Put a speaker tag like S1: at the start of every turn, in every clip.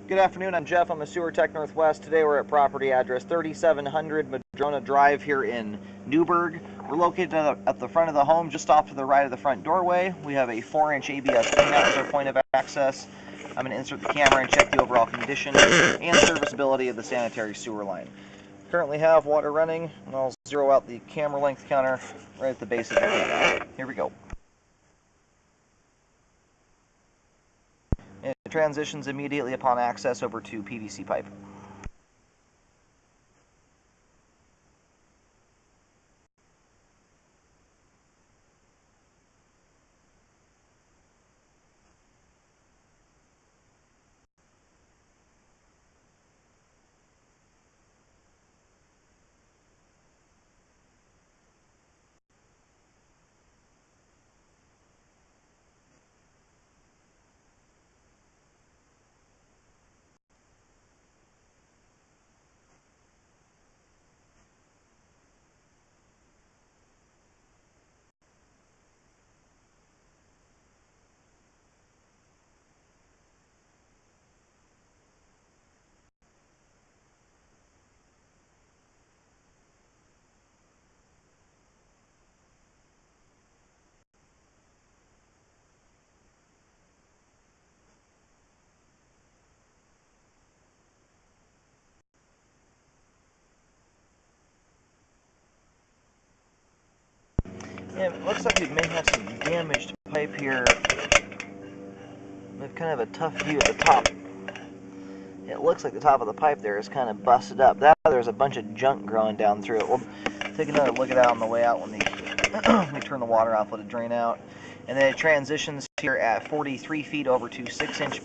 S1: Good afternoon, I'm Jeff. I'm a Sewer Tech Northwest. Today we're at property address 3700 Madrona Drive here in Newburgh. We're located at the front of the home, just off to the right of the front doorway. We have a 4-inch ABS cleanout as our point of access. I'm going to insert the camera and check the overall condition and serviceability of the sanitary sewer line. Currently have water running, and I'll zero out the camera length counter right at the base of the cleanout. Here we go. It transitions immediately upon access over to PVC pipe. Yeah, it looks like we may have some damaged pipe here. We have kind of a tough view at the top. It looks like the top of the pipe there is kind of busted up. There's a bunch of junk growing down through it. We'll take another look at that on the way out when we turn the water off, let it drain out. And then it transitions here at 43 feet over to 6-inch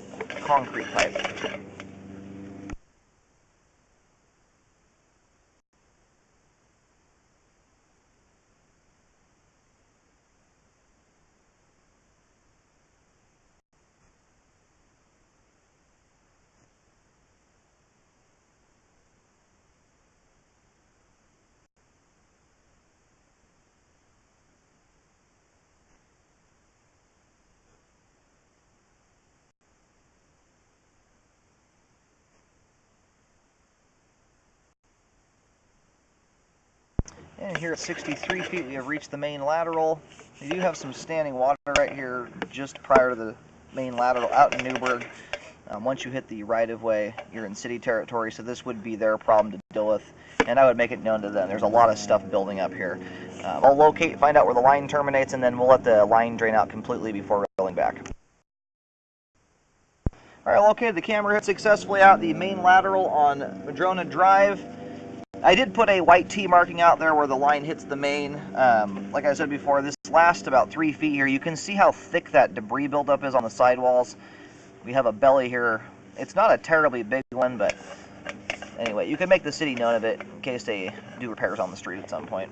S1: concrete pipe. And here at 63 feet, we have reached the main lateral. We do have some standing water right here just prior to the main lateral out in Newburgh. Once you hit the right-of-way, you're in city territory, so this would be their problem to deal with, and I would make it known to them. There's a lot of stuff building up here. I'll locate, find out where the line terminates, and then we'll let the line drain out completely before rolling back. All right, located the camera hit successfully out the main lateral on Madrona Drive. I did put a white T marking out there where the line hits the main. Like I said before, this lasts about 3 feet here. You can see how thick that debris buildup is on the sidewalls. We have a belly here. It's not a terribly big one, but anyway, you can make the city note of it in case they do repairs on the street at some point.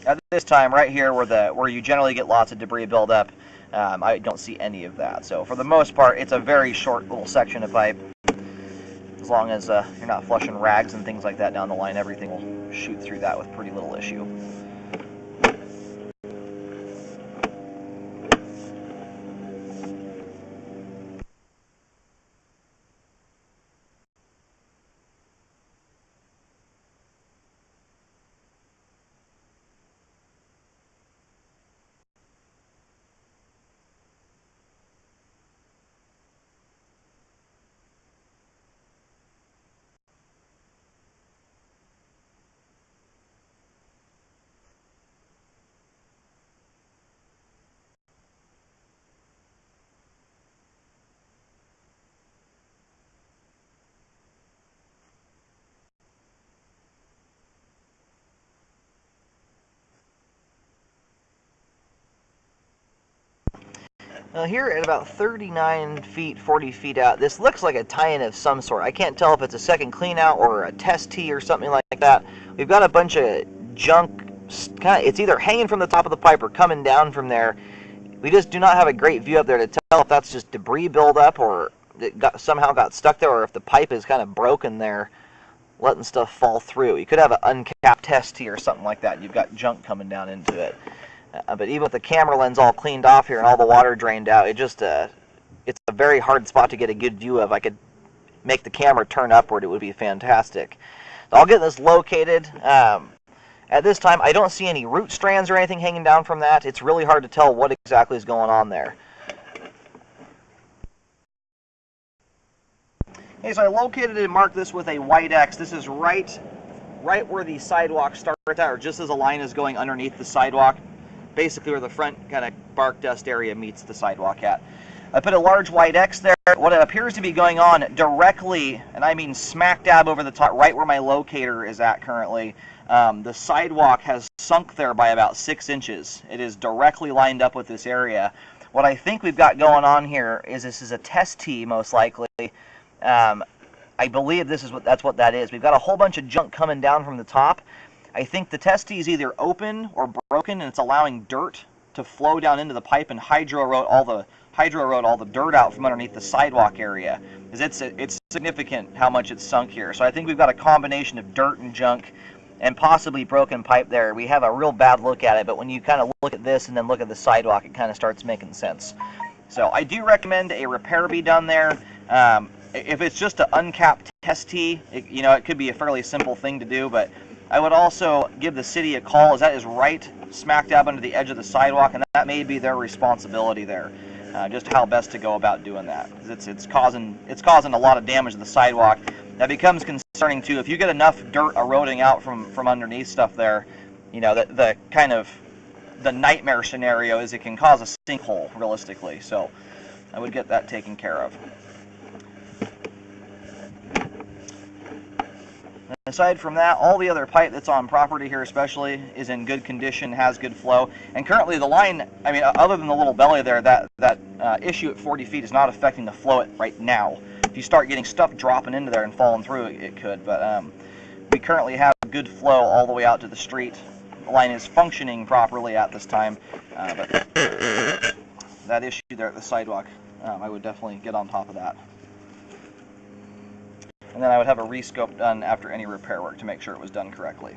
S1: At this time, right here where you generally get lots of debris buildup, I don't see any of that. So for the most part, it's a very short little section of pipe. As long as you're not flushing rags and things like that down the line, everything will shoot through that with pretty little issue. Now here at about 39 feet, 40 feet out, this looks like a tie-in of some sort. I can't tell if it's a second clean-out or a test tee or something like that. We've got a bunch of junk, it's either hanging from the top of the pipe or coming down from there. We just do not have a great view up there to tell if that's just debris buildup or it somehow got stuck there, or if the pipe is kind of broken there, letting stuff fall through. You could have an uncapped test tee or something like that. You've got junk coming down into it. But even with the camera lens all cleaned off here and all the water drained out, it just it's a very hard spot to get a good view of. I could make the camera turn upward, it would be fantastic. So I'll get this located. At this time, I don't see any root strands or anything hanging down from that. It's really hard to tell what exactly is going on there. Okay, so I located and marked this with a white X. This is right where the sidewalk starts at, or just as a line is going underneath the sidewalk, basically where the front kind of bark dust area meets the sidewalk at. I put a large white X there. What appears to be going on directly, and I mean smack dab over the top, right where my locator is at currently, the sidewalk has sunk there by about 6 inches. It is directly lined up with this area. What I think we've got going on here is this is a test tee, most likely. I believe that's what that is. We've got a whole bunch of junk coming down from the top. I think the test tee is either open or broken, and it's allowing dirt to flow down into the pipe and hydro erode all the dirt out from underneath the sidewalk area. It's significant how much it's sunk here. So I think we've got a combination of dirt and junk and possibly broken pipe there. We have a real bad look at it, but when you kind of look at this and then look at the sidewalk, it kind of starts making sense. So I do recommend a repair be done there. If it's just an uncapped test tee, it could be a fairly simple thing to do, but I would also give the city a call, as that is right smack dab under the edge of the sidewalk, and that may be their responsibility there. Just how best to go about doing that, because it's causing a lot of damage to the sidewalk. That becomes concerning too. If you get enough dirt eroding out from underneath stuff there, the kind of the nightmare scenario is it can cause a sinkhole realistically. So I would get that taken care of. Aside from that, all the other pipe that's on property here especially is in good condition, has good flow. And currently the line, other than the little belly there, that issue at 40 feet is not affecting the flow right now. If you start getting stuff dropping into there and falling through, it could. But we currently have good flow all the way out to the street. The line is functioning properly at this time. But that issue there at the sidewalk, I would definitely get on top of that. And then I would have a rescope done after any repair work to make sure it was done correctly.